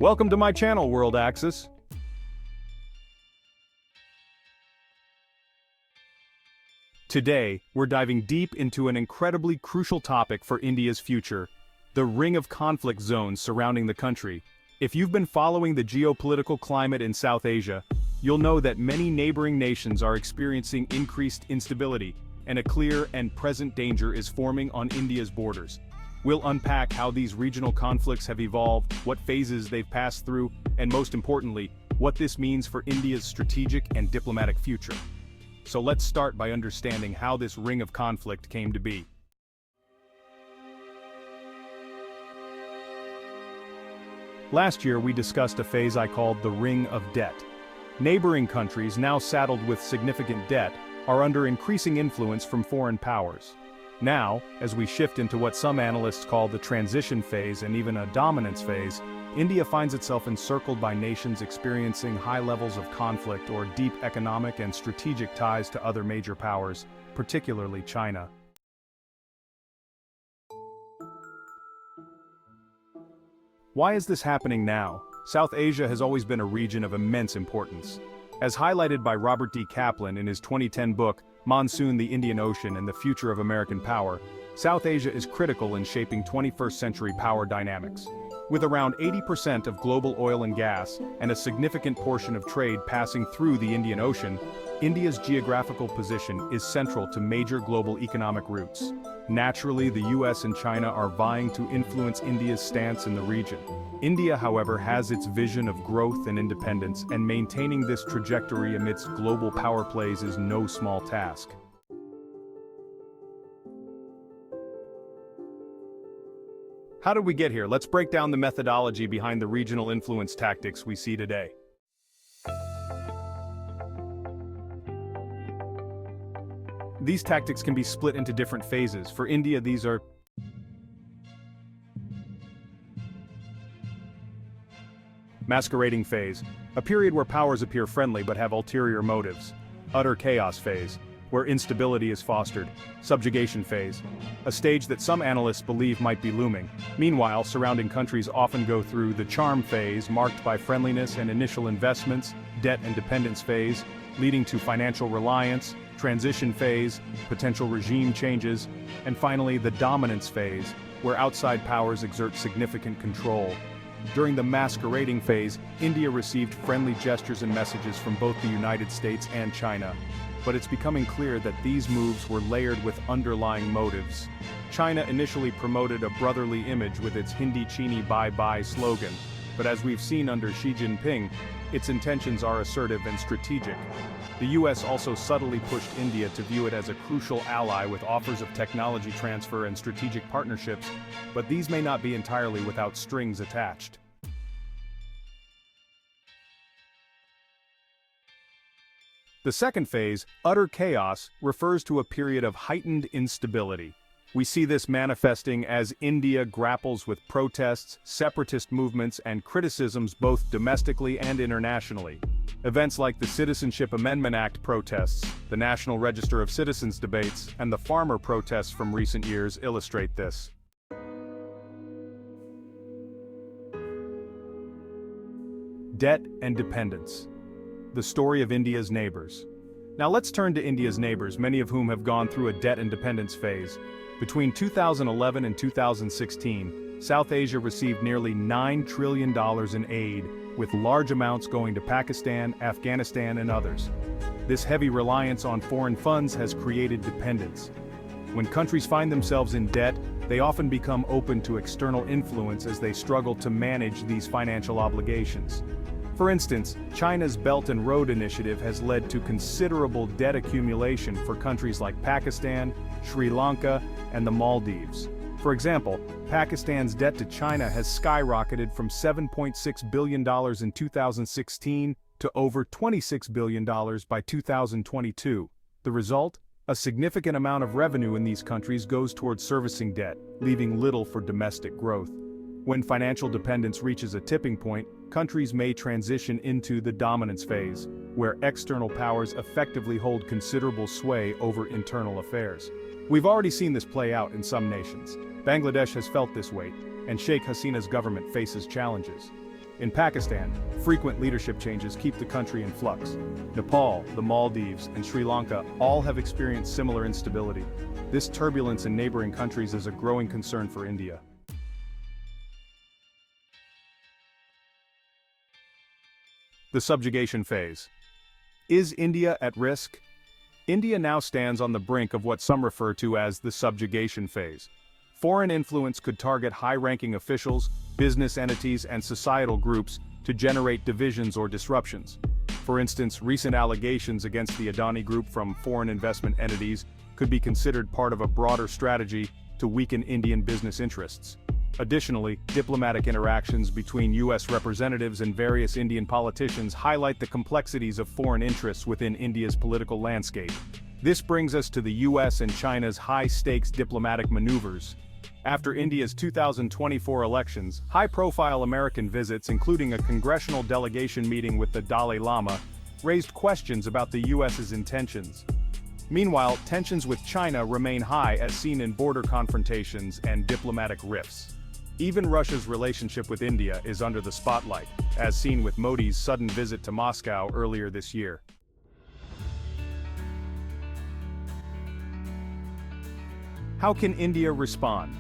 Welcome to my channel, World Axis. Today, we're diving deep into an incredibly crucial topic for India's future, the ring of conflict zones surrounding the country. If you've been following the geopolitical climate in South Asia, you'll know that many neighboring nations are experiencing increased instability, and a clear and present danger is forming on India's borders. We'll unpack how these regional conflicts have evolved, what phases they've passed through, and most importantly, what this means for India's strategic and diplomatic future. So let's start by understanding how this ring of conflict came to be. Last year we discussed a phase I called the Ring of Debt. Neighboring countries, now saddled with significant debt, are under increasing influence from foreign powers. Now, as we shift into what some analysts call the transition phase and even a dominance phase, India finds itself encircled by nations experiencing high levels of conflict or deep economic and strategic ties to other major powers, particularly China. Why is this happening now? South Asia has always been a region of immense importance. As highlighted by Robert D. Kaplan in his 2010 book, Monsoon, the Indian Ocean and the Future of American Power, South Asia is critical in shaping 21st century power dynamics. With around 80% of global oil and gas, and a significant portion of trade passing through the Indian Ocean, India's geographical position is central to major global economic routes. Naturally, the US and China are vying to influence India's stance in the region. India, however, has its vision of growth and independence, and maintaining this trajectory amidst global power plays is no small task. How did we get here? Let's break down the methodology behind the regional influence tactics we see today. These tactics can be split into different phases. For India, these are masquerading phase, a period where powers appear friendly but have ulterior motives. Utter chaos phase, where instability is fostered. Subjugation phase, a stage that some analysts believe might be looming. Meanwhile, surrounding countries often go through the charm phase, marked by friendliness and initial investments. Debt and dependence phase, leading to financial reliance. Transition phase, potential regime changes. And finally, the dominance phase, where outside powers exert significant control. During the masquerading phase, India received friendly gestures and messages from both the United States and China. But it's becoming clear that these moves were layered with underlying motives. China initially promoted a brotherly image with its Hindi Chini Bye Bye slogan, but as we've seen under Xi Jinping, its intentions are assertive and strategic. The US also subtly pushed India to view it as a crucial ally with offers of technology transfer and strategic partnerships, but these may not be entirely without strings attached. The second phase, utter chaos, refers to a period of heightened instability. We see this manifesting as India grapples with protests, separatist movements, and criticisms both domestically and internationally. Events like the Citizenship Amendment Act protests, the National Register of Citizens debates, and the farmer protests from recent years illustrate this. Debt and dependence. The story of India's neighbors. Now let's turn to India's neighbors, many of whom have gone through a debt and dependence phase. Between 2011 and 2016, South Asia received nearly $9 trillion in aid, with large amounts going to Pakistan, Afghanistan, and others. This heavy reliance on foreign funds has created dependence. When countries find themselves in debt, they often become open to external influence as they struggle to manage these financial obligations. For instance, China's Belt and Road Initiative has led to considerable debt accumulation for countries like Pakistan, Sri Lanka, and the Maldives. For example, Pakistan's debt to China has skyrocketed from $7.6 billion in 2016 to over $26 billion by 2022. The result? A significant amount of revenue in these countries goes towards servicing debt, leaving little for domestic growth. When financial dependence reaches a tipping point, countries may transition into the dominance phase, where external powers effectively hold considerable sway over internal affairs. We've already seen this play out in some nations. Bangladesh has felt this weight, and Sheikh Hasina's government faces challenges. In Pakistan, frequent leadership changes keep the country in flux. Nepal, the Maldives, and Sri Lanka all have experienced similar instability. This turbulence in neighboring countries is a growing concern for India. The subjugation phase. Is India at risk? India now stands on the brink of what some refer to as the subjugation phase. Foreign influence could target high-ranking officials, business entities, and societal groups to generate divisions or disruptions. For instance, recent allegations against the Adani Group from foreign investment entities could be considered part of a broader strategy to weaken Indian business interests. Additionally, diplomatic interactions between U.S. representatives and various Indian politicians highlight the complexities of foreign interests within India's political landscape. This brings us to the U.S. and China's high-stakes diplomatic maneuvers. After India's 2024 elections, high-profile American visits, including a congressional delegation meeting with the Dalai Lama, raised questions about the U.S.'s intentions. Meanwhile, tensions with China remain high as seen in border confrontations and diplomatic rifts. Even Russia's relationship with India is under the spotlight, as seen with Modi's sudden visit to Moscow earlier this year. How can India respond?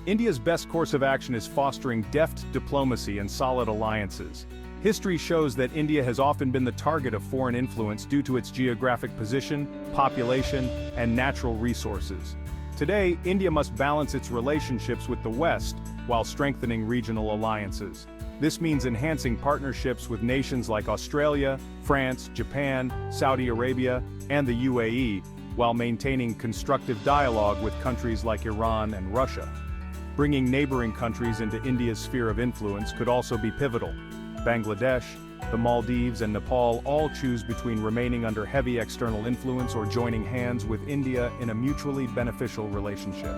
India's best course of action is fostering deft diplomacy and solid alliances. History shows that India has often been the target of foreign influence due to its geographic position, population, and natural resources. Today, India must balance its relationships with the West while strengthening regional alliances. This means enhancing partnerships with nations like Australia, France, Japan, Saudi Arabia, and the UAE, while maintaining constructive dialogue with countries like Iran and Russia. Bringing neighboring countries into India's sphere of influence could also be pivotal. Bangladesh, the Maldives, and Nepal all choose between remaining under heavy external influence or joining hands with India in a mutually beneficial relationship.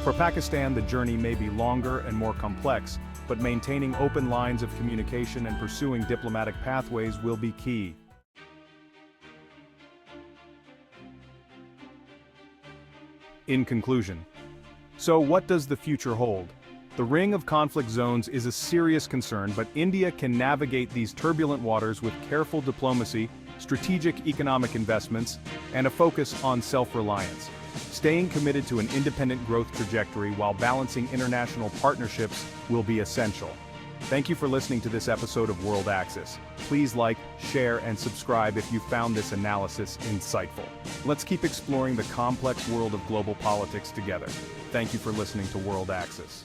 For Pakistan, the journey may be longer and more complex, but maintaining open lines of communication and pursuing diplomatic pathways will be key. In conclusion, so what does the future hold? The ring of conflict zones is a serious concern, but India can navigate these turbulent waters with careful diplomacy, strategic economic investments, and a focus on self-reliance. Staying committed to an independent growth trajectory while balancing international partnerships will be essential. Thank you for listening to this episode of World Axis. Please like, share, and subscribe if you found this analysis insightful. Let's keep exploring the complex world of global politics together. Thank you for listening to World Axis.